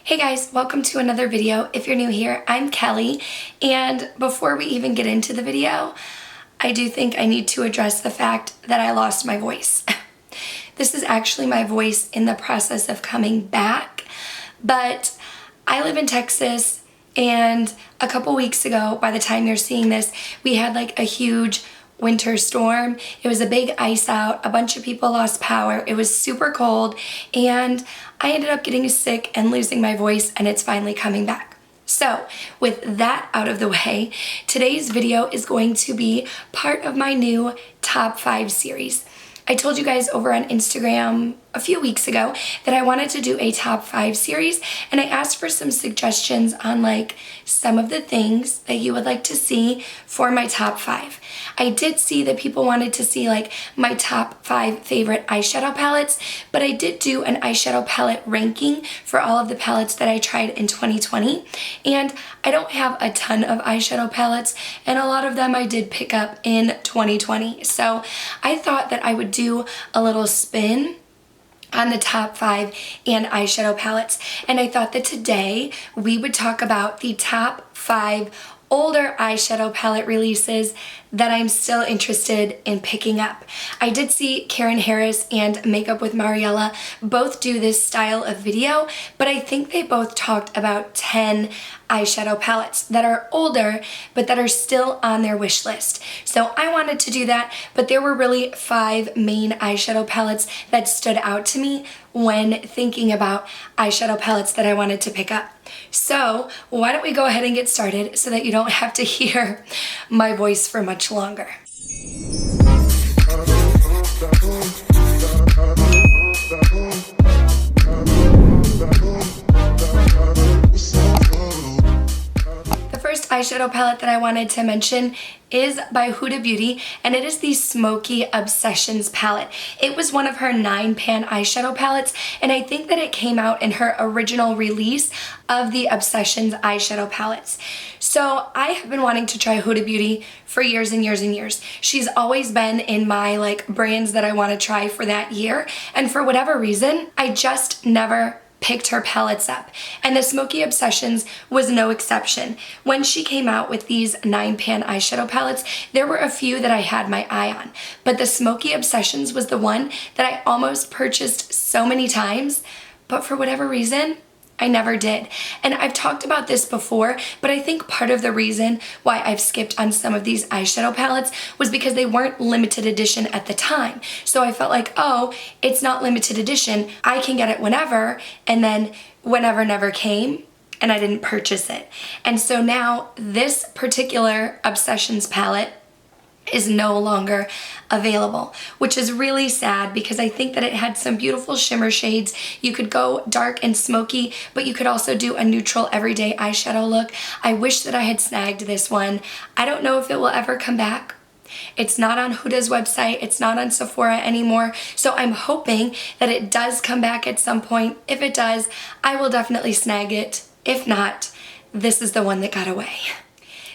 Hey guys, welcome to another video. If you're new here, I'm Kelly, and before we even get into the video, I do think I need to address the fact that I lost my voice. This is actually my voice in the process of coming back, but I live in Texas, and a couple weeks ago, by the time you're seeing this, we had like a huge winter storm. It was a big ice out, a bunch of people lost power, it was super cold, and I ended up getting sick and losing my voice, and it's finally coming back. So with that out of the way, today's video is going to be part of my new top 5 series. I told you guys over on Instagram a few weeks ago that I wanted to do a top 5 series, and I asked for some suggestions on like some of the things that you would like to see for my top 5. I did see that people wanted to see like my top 5 favorite eyeshadow palettes, but I did do an eyeshadow palette ranking for all of the palettes that I tried in 2020, and I don't have a ton of eyeshadow palettes, and a lot of them I did pick up in 2020. So I thought that I would do a little spin on the top 5 and eyeshadow palettes, and I thought that today we would talk about the top 5 older eyeshadow palette releases that I'm still interested in picking up. I did see Karen Harris and Makeup with Mariella both do this style of video, but I think they both talked about 10 eyeshadow palettes that are older but that are still on their wish list. So I wanted to do that, but there were really 5 main eyeshadow palettes that stood out to me when thinking about eyeshadow palettes that I wanted to pick up. So why don't we go ahead and get started so that you don't have to hear my voice for much longer. The first eyeshadow palette that I wanted to mention is by Huda Beauty, and it is the Smokey Obsessions palette. It was one of her 9-pan eyeshadow palettes, and I think that it came out in her original release of the Obsessions eyeshadow palettes. So I have been wanting to try Huda Beauty for years and years and years. She's always been in my like brands that I want to try for that year, and for whatever reason, I just never picked her palettes up, and the Smokey Obsessions was no exception. When she came out with these 9-pan eyeshadow palettes, there were a few that I had my eye on, but the Smokey Obsessions was the one that I almost purchased so many times, but for whatever reason, I never did. And I've talked about this before, but I think part of the reason why I've skipped on some of these eyeshadow palettes was because they weren't limited edition at the time. So I felt like, oh, it's not limited edition, I can get it whenever, and then whenever never came, and I didn't purchase it. And so now this particular Obsessions palette is no longer available, which is really sad because I think that it had some beautiful shimmer shades. You could go dark and smoky, but you could also do a neutral everyday eyeshadow look. I wish that I had snagged this one. I don't know if it will ever come back. It's not on Huda's website, it's not on Sephora anymore, so I'm hoping that it does come back at some point. If it does, I will definitely snag it. If not, this is the one that got away.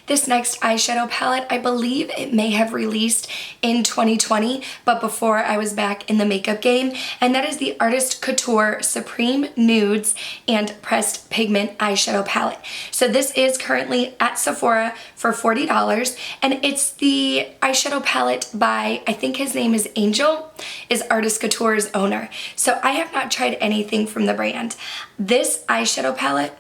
This next eyeshadow palette, I believe it may have released in 2020, but before I was back in the makeup game, and that is the Artist Couture Supreme Nudes and Pressed Pigment eyeshadow palette. So this is currently at Sephora for $40, and it's the eyeshadow palette by, I think his name is Angel, is Artist Couture's owner. So I have not tried anything from the brand. This eyeshadow palette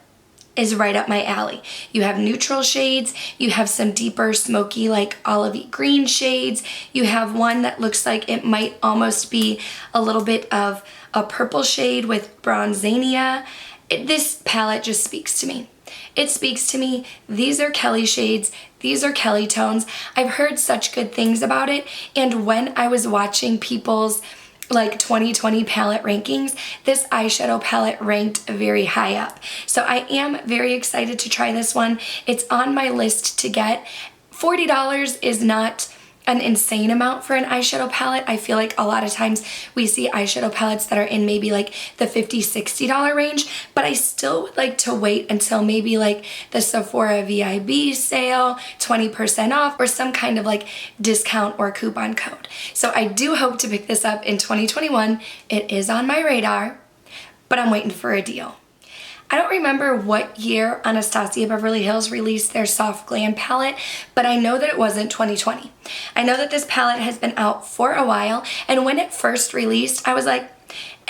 is right up my alley. You have neutral shades, you have some deeper smoky like olivey green shades, you have one that looks like it might almost be a little bit of a purple shade with bronzania. This palette just speaks to me. It speaks to me. These are Kelly shades, these are Kelly tones. I've heard such good things about it, and when I was watching people's like 2020 palette rankings, this eyeshadow palette ranked very high up. So I am very excited to try this one. It's on my list to get. $40 is not an insane amount for an eyeshadow palette. I feel like a lot of times we see eyeshadow palettes that are in maybe like the $50, $60 range, but I still would like to wait until maybe like the Sephora VIB sale, 20% off, or some kind of like discount or coupon code. So I do hope to pick this up in 2021. It is on my radar, but I'm waiting for a deal. I don't remember what year Anastasia Beverly Hills released their Soft Glam palette, but I know that it wasn't 2020. I know that this palette has been out for a while, and when it first released, I was like,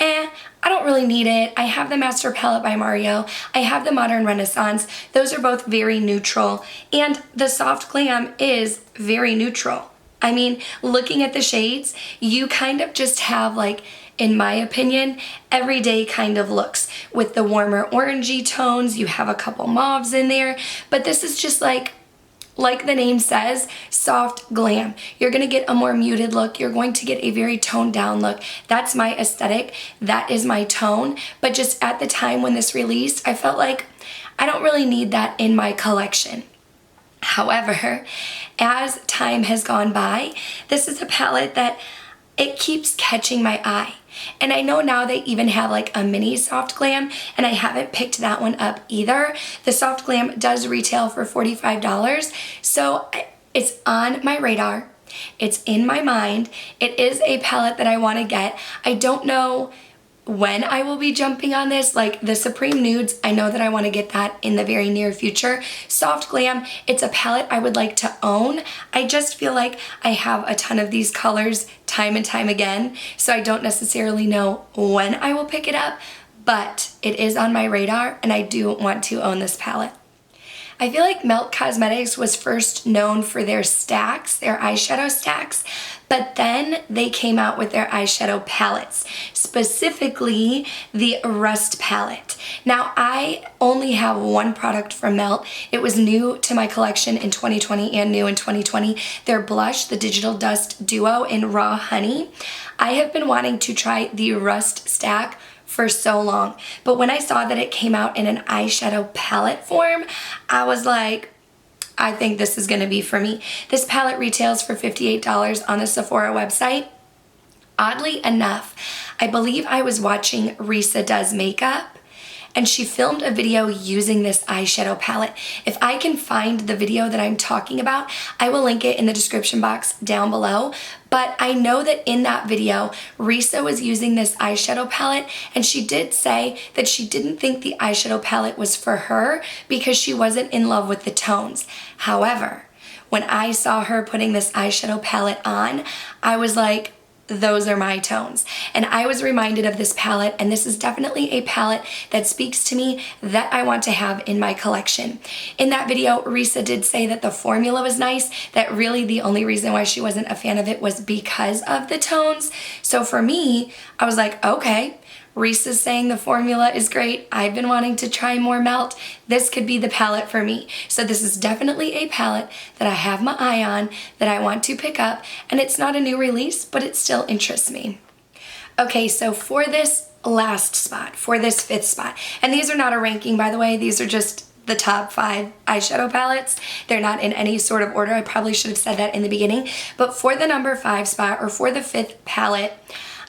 I don't really need it. I have the Master Palette by Mario. I have the Modern Renaissance. Those are both very neutral, and the Soft Glam is very neutral. I mean, looking at the shades, you kind of just have, like, in my opinion, everyday kind of looks. With the warmer orangey tones, you have a couple mauves in there, but this is just like the name says, soft glam. You're gonna get a more muted look. You're going to get a very toned down look. That's my aesthetic. That is my tone. But just at the time when this released, I felt like I don't really need that in my collection. However, as time has gone by, this is a palette that it keeps catching my eye. And I know now they even have like a mini Soft Glam, and I haven't picked that one up either. The Soft Glam does retail for $45, so it's on my radar. It's in my mind. It is a palette that I want to get. I don't know when I will be jumping on this. Like the Supreme Nudes, I know that I want to get that in the very near future. Soft Glam, it's a palette I would like to own. I just feel like I have a ton of these colors time and time again, so I don't necessarily know when I will pick it up, but it is on my radar and I do want to own this palette. I feel like Melt Cosmetics was first known for their stacks, their eyeshadow stacks, but then they came out with their eyeshadow palettes, specifically the Rust palette. Now, I only have one product from Melt. It was new to my collection in 2020 and new in 2020. Their blush, the Digital Dust Duo in Raw Honey. I have been wanting to try the Rust stack for so long, but when I saw that it came out in an eyeshadow palette form, I was like, I think this is gonna be for me. This palette retails for $58 on the Sephora website. Oddly enough, I believe I was watching Risa Does Makeup, and she filmed a video using this eyeshadow palette. If I can find the video that I'm talking about, I will link it in the description box down below. But I know that in that video, Risa was using this eyeshadow palette, and she did say that she didn't think the eyeshadow palette was for her because she wasn't in love with the tones. However, when I saw her putting this eyeshadow palette on, I was like, those are my tones. And I was reminded of this palette, and this is definitely a palette that speaks to me that I want to have in my collection. In that video, Risa did say that the formula was nice, that really the only reason why she wasn't a fan of it was because of the tones. So for me, I was like, okay, Risa's saying the formula is great. I've been wanting to try more Melt. This could be the palette for me. So this is definitely a palette that I have my eye on, that I want to pick up, and it's not a new release, but it still interests me. Okay, so for this last spot, for this 5th spot, and these are not a ranking, by the way, these are just the top 5 eyeshadow palettes. They're not in any sort of order. I probably should have said that in the beginning, but for the number 5 spot, or for the 5th palette,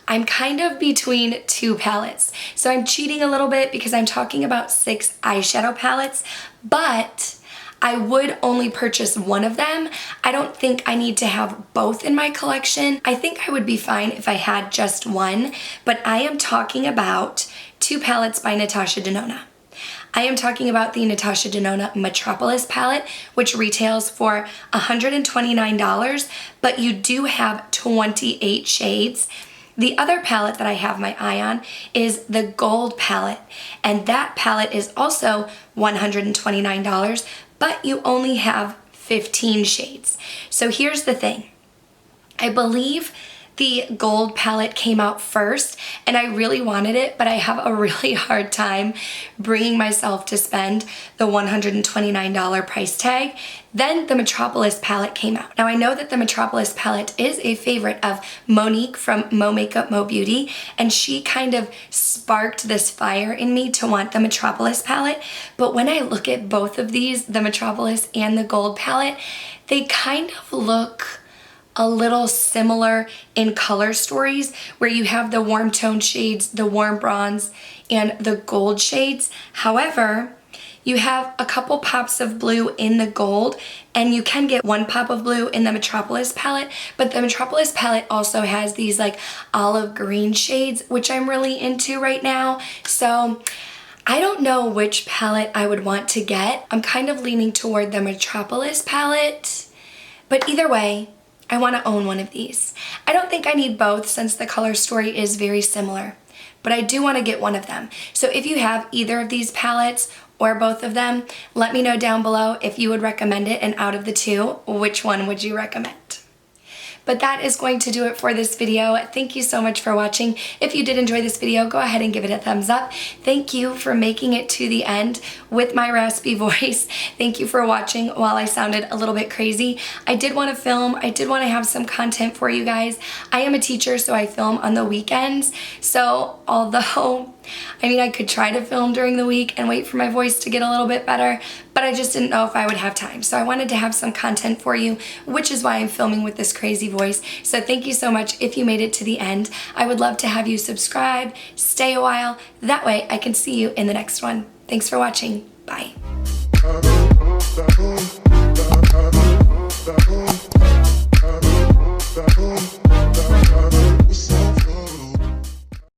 I'm kind of between 2 palettes. So I'm cheating a little bit because I'm talking about 6 eyeshadow palettes, but I would only purchase one of them. I don't think I need to have both in my collection. I think I would be fine if I had just one, but I am talking about 2 palettes by Natasha Denona. I am talking about the Natasha Denona Metropolis palette, which retails for $129, but you do have 28 shades. The other palette that I have my eye on is the Gold palette, and that palette is also $129, but you only have 15 shades. So here's the thing. I believe the Gold palette came out first, and I really wanted it, but I have a really hard time bringing myself to spend the $129 price tag. Then the Metropolis palette came out. Now I know that the Metropolis palette is a favorite of Monique from Mo Makeup Mo Beauty, and she kind of sparked this fire in me to want the Metropolis palette. But when I look at both of these, the Metropolis and the Gold palette, they kind of look a little similar in color stories, where you have the warm tone shades, the warm bronze, and the gold shades. However, you have a couple pops of blue in the gold, and you can get 1 pop of blue in the Metropolis palette, but the Metropolis palette also has these like olive green shades, which I'm really into right now. So I don't know which palette I would want to get. I'm kind of leaning toward the Metropolis palette, but either way, I want to own one of these. I don't think I need both since the color story is very similar, but I do want to get one of them. So if you have either of these palettes or both of them, let me know down below if you would recommend it, and out of the two, which one would you recommend? But that is going to do it for this video. Thank you so much for watching. If you did enjoy this video, go ahead and give it a thumbs up. Thank you for making it to the end with my raspy voice. Thank you for watching while I sounded a little bit crazy. I did want to film. I did want to have some content for you guys. I am a teacher, so I film on the weekends. So although, I could try to film during the week and wait for my voice to get a little bit better, but I just didn't know if I would have time. So I wanted to have some content for you, which is why I'm filming with this crazy voice. So thank you so much if you made it to the end. I would love to have you subscribe, stay a while. That way I can see you in the next one. Thanks for watching. Bye.